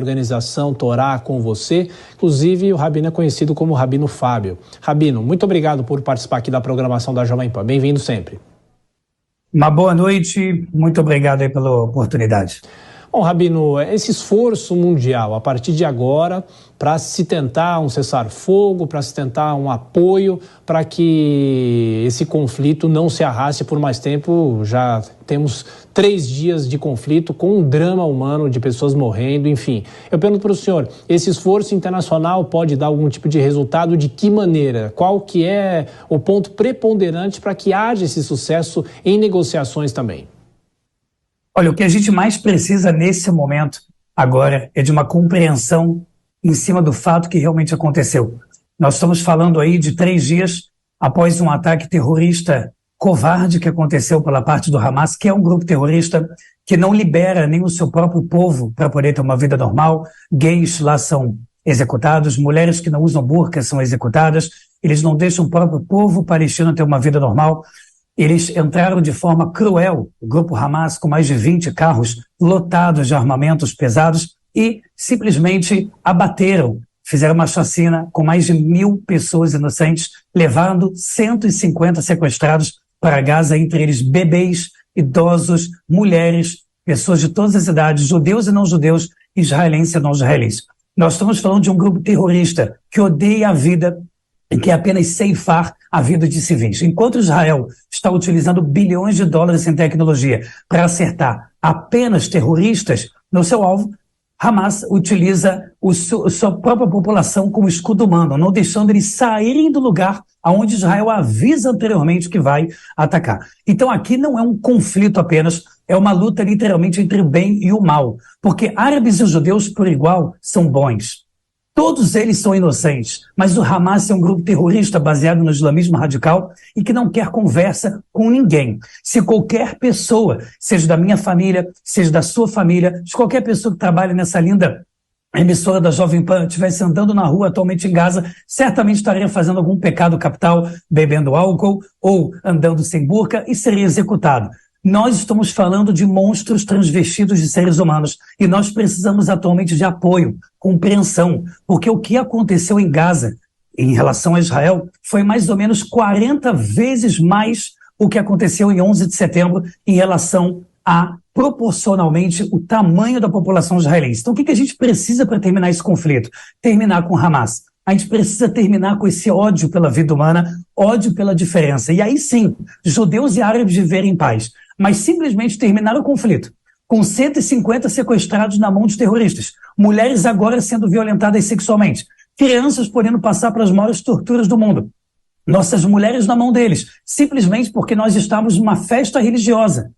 organização Torá com você. Inclusive, o Rabino é conhecido como Rabino Fábio. Rabino, muito obrigado por participar aqui da programação da Jovem Pan. Bem-vindo sempre. Uma boa noite, muito obrigado aí pela oportunidade. Bom, Rabino, esse esforço mundial, a partir de agora, para se tentar um cessar-fogo, para se tentar um apoio, para que esse conflito não se arraste por mais tempo. Já temos 3 dias de conflito com um drama humano de pessoas morrendo, enfim. Eu pergunto para o senhor, esse esforço internacional pode dar algum tipo de resultado? De que maneira? Qual que é o ponto preponderante para que haja esse sucesso em negociações também? Olha, o que a gente mais precisa nesse momento agora é de uma compreensão em cima do fato que realmente aconteceu. Nós estamos falando aí de 3 dias após um ataque terrorista covarde que aconteceu pela parte do Hamas, que é um grupo terrorista que não libera nem o seu próprio povo para poder ter uma vida normal. Gays lá são executados, mulheres que não usam burca são executadas, eles não deixam o próprio povo palestino ter uma vida normal. Eles entraram de forma cruel, o grupo Hamas, com mais de 20 carros lotados de armamentos pesados e simplesmente abateram, fizeram uma chacina com mais de 1.000 pessoas inocentes, levando 150 sequestrados para Gaza, entre eles bebês, idosos, mulheres, pessoas de todas as idades, judeus e não judeus, israelenses e não israelenses. Nós estamos falando de um grupo terrorista que odeia a vida e quer apenas ceifar a vida de civis. Enquanto Israel está utilizando bilhões de dólares em tecnologia para acertar apenas terroristas no seu alvo, Hamas utiliza sua própria população como escudo humano, não deixando eles saírem do lugar aonde Israel avisa anteriormente que vai atacar. Então aqui não é um conflito apenas, é uma luta literalmente entre o bem e o mal, porque árabes e judeus por igual são bons. Todos eles são inocentes, mas o Hamas é um grupo terrorista baseado no islamismo radical e que não quer conversa com ninguém. Se qualquer pessoa, seja da minha família, seja da sua família, se qualquer pessoa que trabalha nessa linda emissora da Jovem Pan estivesse andando na rua atualmente em Gaza, certamente estaria fazendo algum pecado capital, bebendo álcool ou andando sem burca e seria executado. Nós estamos falando de monstros transvestidos de seres humanos e nós precisamos atualmente de apoio, compreensão, porque o que aconteceu em Gaza em relação a Israel foi mais ou menos 40 vezes mais o que aconteceu em 11 de setembro em relação a, proporcionalmente, o tamanho da população israelense. Então o que a gente precisa para terminar esse conflito? Terminar com Hamas. A gente precisa terminar com esse ódio pela vida humana, ódio pela diferença. E aí sim, judeus e árabes viverem em paz. Mas simplesmente terminar o conflito com 150 sequestrados na mão de terroristas, mulheres agora sendo violentadas sexualmente, crianças podendo passar pelas maiores torturas do mundo, nossas mulheres na mão deles, simplesmente porque nós estamos numa festa religiosa,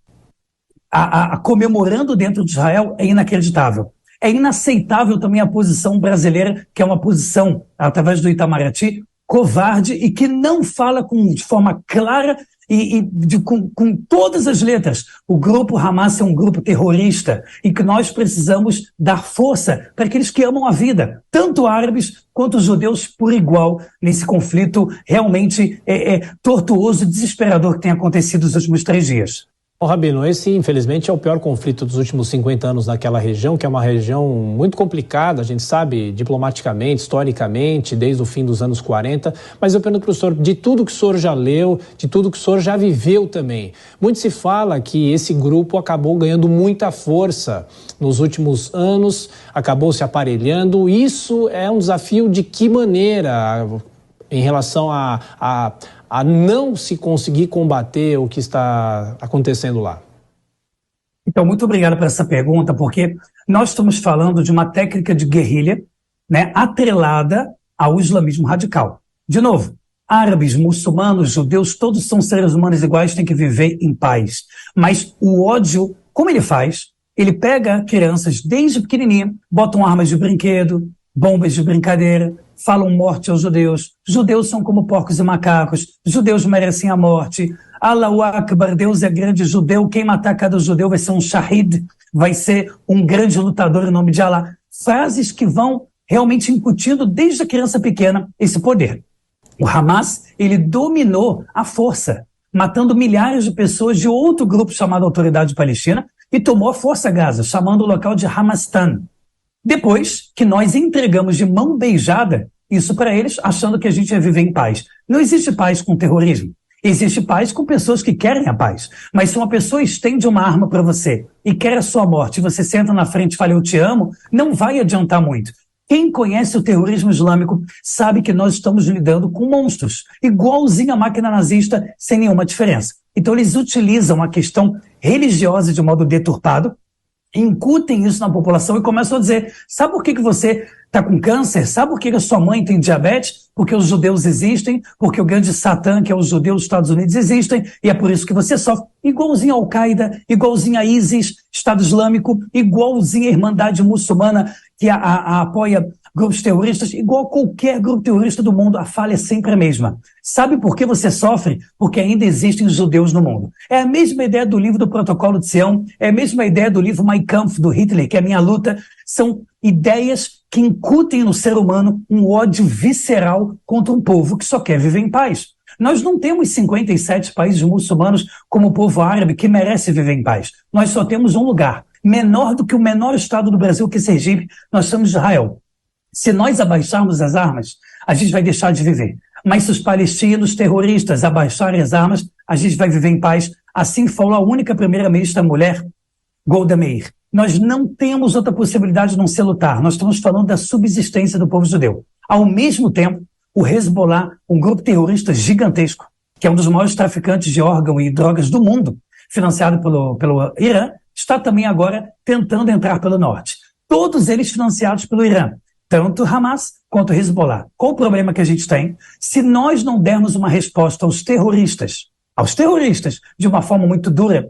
comemorando dentro de Israel, é inacreditável. É inaceitável também a posição brasileira, que é uma posição, através do Itamaraty, covarde e que não fala de forma clara com todas as letras. O grupo Hamas é um grupo terrorista e que nós precisamos dar força para aqueles que amam a vida, tanto árabes quanto judeus por igual, nesse conflito realmente tortuoso e desesperador que tem acontecido nos últimos 3 dias. Bom, Rabino, esse infelizmente é o pior conflito dos últimos 50 anos naquela região, que é uma região muito complicada, a gente sabe, diplomaticamente, historicamente, desde o fim dos anos 40, mas eu pergunto para o senhor, de tudo que o senhor já leu, de tudo que o senhor já viveu também, muito se fala que esse grupo acabou ganhando muita força nos últimos anos, acabou se aparelhando. Isso é um desafio de que maneira em relação a não se conseguir combater o que está acontecendo lá? Então, muito obrigado por essa pergunta, porque nós estamos falando de uma técnica de guerrilha, né, atrelada ao islamismo radical. De novo, árabes, muçulmanos, judeus, todos são seres humanos iguais, têm que viver em paz. Mas o ódio, como ele faz? Ele pega crianças desde pequenininha, botam armas de brinquedo, bombas de brincadeira, falam morte aos judeus. Judeus são como porcos e macacos. Judeus merecem a morte. Allahu Akbar, Deus é grande. Judeu, quem matar cada judeu vai ser um shahid, vai ser um grande lutador em nome de Allah. Frases que vão realmente incutindo desde a criança pequena esse poder. O Hamas, ele dominou a força, matando milhares de pessoas de outro grupo chamado Autoridade Palestina e tomou a força Gaza, chamando o local de Hamastan. Depois que nós entregamos de mão beijada isso para eles, achando que a gente ia viver em paz. Não existe paz com terrorismo. Existe paz com pessoas que querem a paz. Mas se uma pessoa estende uma arma para você e quer a sua morte, e você senta na frente e fala, eu te amo, não vai adiantar muito. Quem conhece o terrorismo islâmico sabe que nós estamos lidando com monstros, igualzinho à máquina nazista, sem nenhuma diferença. Então eles utilizam a questão religiosa de modo deturpado, incutem isso na população e começam a dizer, sabe por que você está com câncer? Sabe por que a sua mãe tem diabetes? Porque os judeus existem, porque o grande Satã, que é os judeus dos Estados Unidos, existem, e é por isso que você sofre. Igualzinho a Al-Qaeda, igualzinho a ISIS, Estado Islâmico, igualzinho a Irmandade Muçulmana, que apoia grupos terroristas, igual a qualquer grupo terrorista do mundo, a falha é sempre a mesma. Sabe por que você sofre? Porque ainda existem judeus no mundo. É a mesma ideia do livro do Protocolo de Sião, é a mesma ideia do livro Mein Kampf, do Hitler, que é a minha luta. São ideias que incutem no ser humano um ódio visceral contra um povo que só quer viver em paz. Nós não temos 57 países muçulmanos como o povo árabe que merece viver em paz. Nós só temos um lugar, menor do que o menor estado do Brasil, que é Sergipe, nós somos Israel. Se nós abaixarmos as armas, a gente vai deixar de viver. Mas se os palestinos terroristas abaixarem as armas, a gente vai viver em paz. Assim falou a única primeira-ministra mulher, Golda Meir. Nós não temos outra possibilidade de não ser lutar. Nós estamos falando da subsistência do povo judeu. Ao mesmo tempo, o Hezbollah, um grupo terrorista gigantesco, que é um dos maiores traficantes de órgãos e drogas do mundo, financiado pelo Irã, está também agora tentando entrar pelo norte. Todos eles financiados pelo Irã. Tanto Hamas quanto Hezbollah. Qual o problema que a gente tem? Se nós não dermos uma resposta aos terroristas, de uma forma muito dura,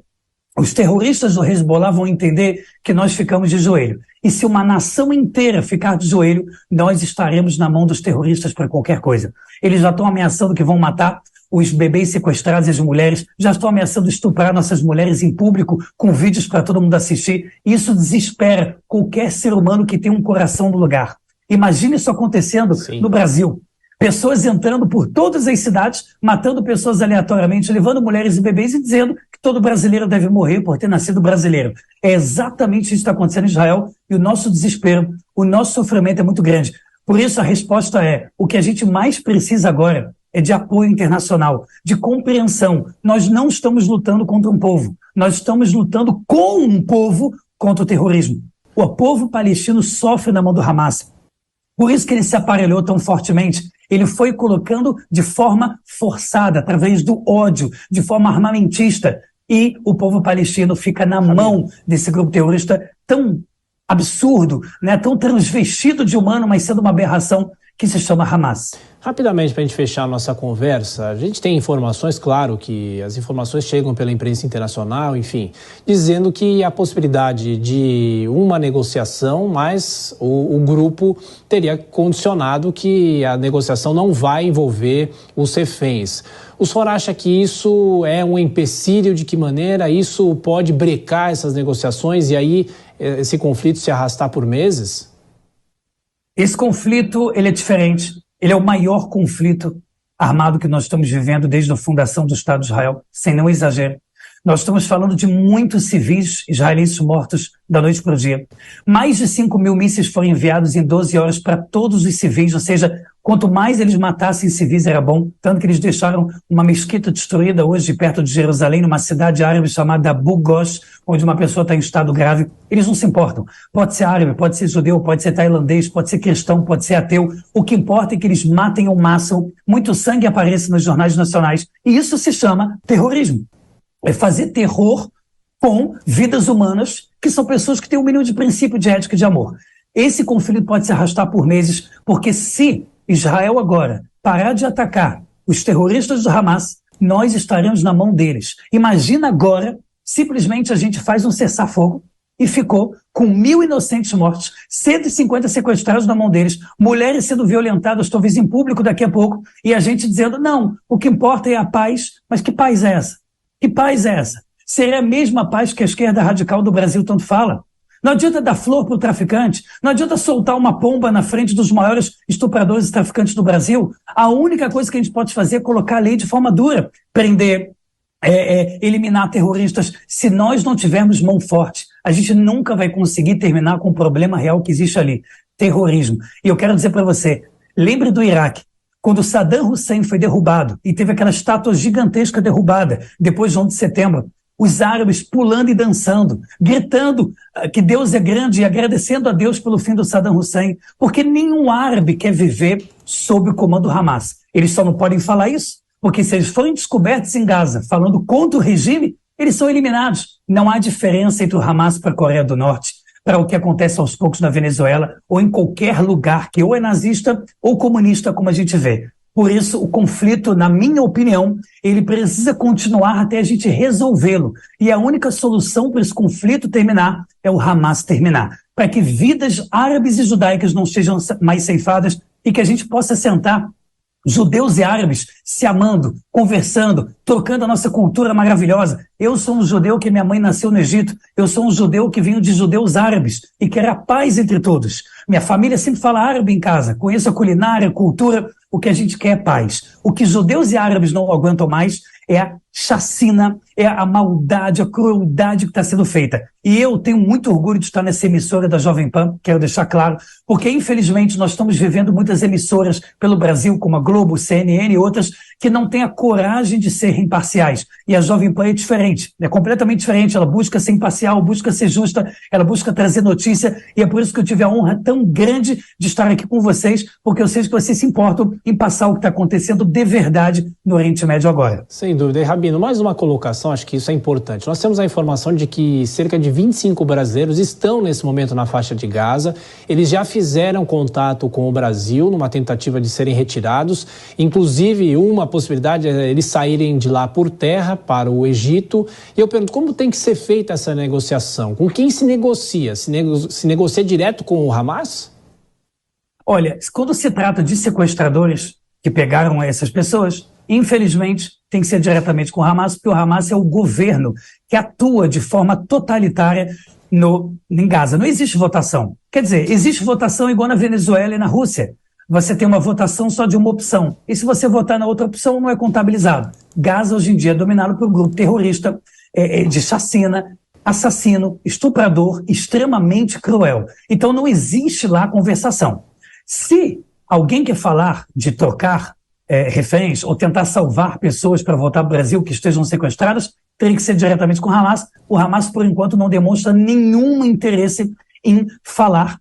os terroristas do Hezbollah vão entender que nós ficamos de joelho. E se uma nação inteira ficar de joelho, nós estaremos na mão dos terroristas para qualquer coisa. Eles já estão ameaçando que vão matar os bebês sequestrados e as mulheres, já estão ameaçando estuprar nossas mulheres em público com vídeos para todo mundo assistir. Isso desespera qualquer ser humano que tem um coração no lugar. Imagine isso acontecendo no Brasil. Pessoas entrando por todas as cidades, matando pessoas aleatoriamente, levando mulheres e bebês e dizendo que todo brasileiro deve morrer por ter nascido brasileiro. É exatamente isso que está acontecendo em Israel e o nosso desespero, o nosso sofrimento é muito grande. Por isso a resposta é, o que a gente mais precisa agora é de apoio internacional, de compreensão. Nós não estamos lutando contra um povo, nós estamos lutando com um povo contra o terrorismo. O povo palestino sofre na mão do Hamas. Por isso que ele se aparelhou tão fortemente. Ele foi colocando de forma forçada, através do ódio, de forma armamentista. E o povo palestino fica na mão desse grupo terrorista tão absurdo, né, tão transvestido de humano, mas sendo uma aberração, que se chama Hamas. Rapidamente, para a gente fechar a nossa conversa, a gente tem informações, claro que as informações chegam pela imprensa internacional, enfim, dizendo que a possibilidade de uma negociação, mas o grupo teria condicionado que a negociação não vai envolver os reféns. O senhor acha que isso é um empecilho? De que maneira isso pode brecar essas negociações e aí esse conflito se arrastar por meses? Esse conflito, ele é diferente. Ele é o maior conflito armado que nós estamos vivendo desde a fundação do Estado de Israel, sem nenhum exagero. Nós estamos falando de muitos civis israelenses mortos da noite para o dia. Mais de 5 mil mísseis foram enviados em 12 horas para todos os civis, ou seja, quanto mais eles matassem civis era bom, tanto que eles deixaram uma mesquita destruída hoje perto de Jerusalém, numa cidade árabe chamada Abu Ghosh, onde uma pessoa está em estado grave. Eles não se importam. Pode ser árabe, pode ser judeu, pode ser tailandês, pode ser cristão, pode ser ateu. O que importa é que eles matem ao máximo, muito sangue apareça nos jornais nacionais, e isso se chama terrorismo. É fazer terror com vidas humanas, que são pessoas que têm um mínimo de princípio de ética e de amor. Esse conflito pode se arrastar por meses, porque se Israel agora parar de atacar os terroristas do Hamas, nós estaremos na mão deles. Imagina agora, simplesmente a gente faz um cessar-fogo e ficou com 1.000 inocentes mortos, 150 sequestrados na mão deles, mulheres sendo violentadas, talvez em público daqui a pouco, e a gente dizendo, não, o que importa é a paz. Mas que paz é essa? Que paz é essa? Seria a mesma paz que a esquerda radical do Brasil tanto fala? Não adianta dar flor para o traficante, não adianta soltar uma pomba na frente dos maiores estupradores e traficantes do Brasil. A única coisa que a gente pode fazer é colocar a lei de forma dura, prender, eliminar terroristas. Se nós não tivermos mão forte, a gente nunca vai conseguir terminar com o problema real que existe ali, terrorismo. E eu quero dizer para você, lembre do Iraque, quando Saddam Hussein foi derrubado e teve aquela estátua gigantesca derrubada depois de 11 de setembro, os árabes pulando e dançando, gritando que Deus é grande e agradecendo a Deus pelo fim do Saddam Hussein, porque nenhum árabe quer viver sob o comando do Hamas. Eles só não podem falar isso, porque se eles forem descobertos em Gaza falando contra o regime, eles são eliminados. Não há diferença entre o Hamas para a Coreia do Norte, para o que acontece aos poucos na Venezuela ou em qualquer lugar que ou é nazista ou comunista, como a gente vê. Por isso, o conflito, na minha opinião, ele precisa continuar até a gente resolvê-lo. E a única solução para esse conflito terminar é o Hamas terminar, para que vidas árabes e judaicas não sejam mais ceifadas e que a gente possa sentar judeus e árabes se amando, conversando, trocando a nossa cultura maravilhosa. Eu sou um judeu que minha mãe nasceu no Egito. Eu sou um judeu que venho de judeus árabes e quero a paz entre todos. Minha família sempre fala árabe em casa. Conheço a culinária, a cultura. O que a gente quer é paz. O que judeus e árabes não aguentam mais é a chacina, é a maldade, a crueldade que está sendo feita. E eu tenho muito orgulho de estar nessa emissora da Jovem Pan, quero deixar claro, porque infelizmente nós estamos vivendo muitas emissoras pelo Brasil, como a Globo, CNN e outras, que não têm a coragem de ser imparciais. E a Jovem Pan é diferente, é completamente diferente. Ela busca ser imparcial, busca ser justa, ela busca trazer notícia, e é por isso que eu tive a honra tão grande de estar aqui com vocês, porque eu sei que vocês se importam em passar o que está acontecendo de verdade no Oriente Médio agora. Sem dúvida. E, Rabino, mais uma colocação, acho que isso é importante. Nós temos a informação de que cerca de 25 brasileiros estão nesse momento na faixa de Gaza. Eles já fizeram contato com o Brasil numa tentativa de serem retirados. Inclusive, uma possibilidade é eles saírem de lá por terra para o Egito. E eu pergunto, como tem que ser feita essa negociação? Com quem se negocia? Se negocia direto com o Hamas? Olha, quando se trata de sequestradores que pegaram essas pessoas, infelizmente, tem que ser diretamente com o Hamas, porque o Hamas é o governo que atua de forma totalitária em Gaza. Não existe votação. Quer dizer, existe votação igual na Venezuela e na Rússia. Você tem uma votação só de uma opção. E se você votar na outra opção, não é contabilizado. Gaza, hoje em dia, é dominado por um grupo terrorista de chacina, assassino, estuprador, extremamente cruel. Então, não existe lá conversação. Se alguém quer falar de trocar reféns ou tentar salvar pessoas para voltar para o Brasil que estejam sequestradas, teria que ser diretamente com o Hamas. O Hamas, por enquanto, não demonstra nenhum interesse em falar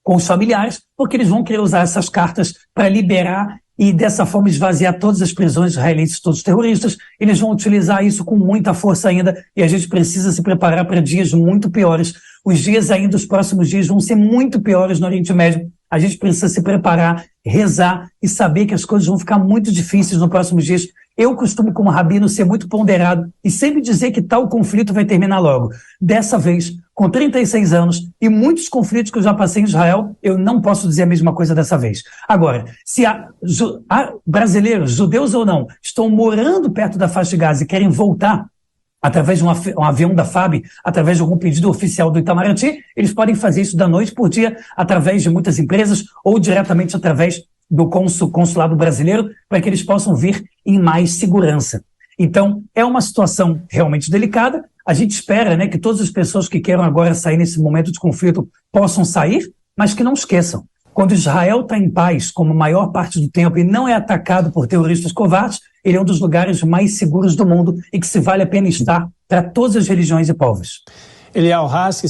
com os familiares, porque eles vão querer usar essas cartas para liberar e, dessa forma, esvaziar todas as prisões israelenses, todos os terroristas. Eles vão utilizar isso com muita força ainda e a gente precisa se preparar para dias muito piores. Os dias ainda, os próximos dias, vão ser muito piores no Oriente Médio. A gente precisa se preparar, rezar e saber que as coisas vão ficar muito difíceis nos próximos dias. Eu costumo, como rabino, ser muito ponderado e sempre dizer que tal conflito vai terminar logo. Dessa vez, com 36 anos e muitos conflitos que eu já passei em Israel, eu não posso dizer a mesma coisa dessa vez. Agora, se há brasileiros, judeus ou não, estão morando perto da faixa de Gaza e querem voltar através de um avião da FAB, através de algum pedido oficial do Itamaraty, eles podem fazer isso da noite por dia, através de muitas empresas ou diretamente através do consulado brasileiro, para que eles possam vir em mais segurança. Então, é uma situação realmente delicada. A gente espera, né, que todas as pessoas que queiram agora sair nesse momento de conflito possam sair, mas que não esqueçam. Quando Israel está em paz, como a maior parte do tempo, e não é atacado por terroristas covardes, ele é um dos lugares mais seguros do mundo e que se vale a pena estar para todas as religiões e povos. Eliel Haskell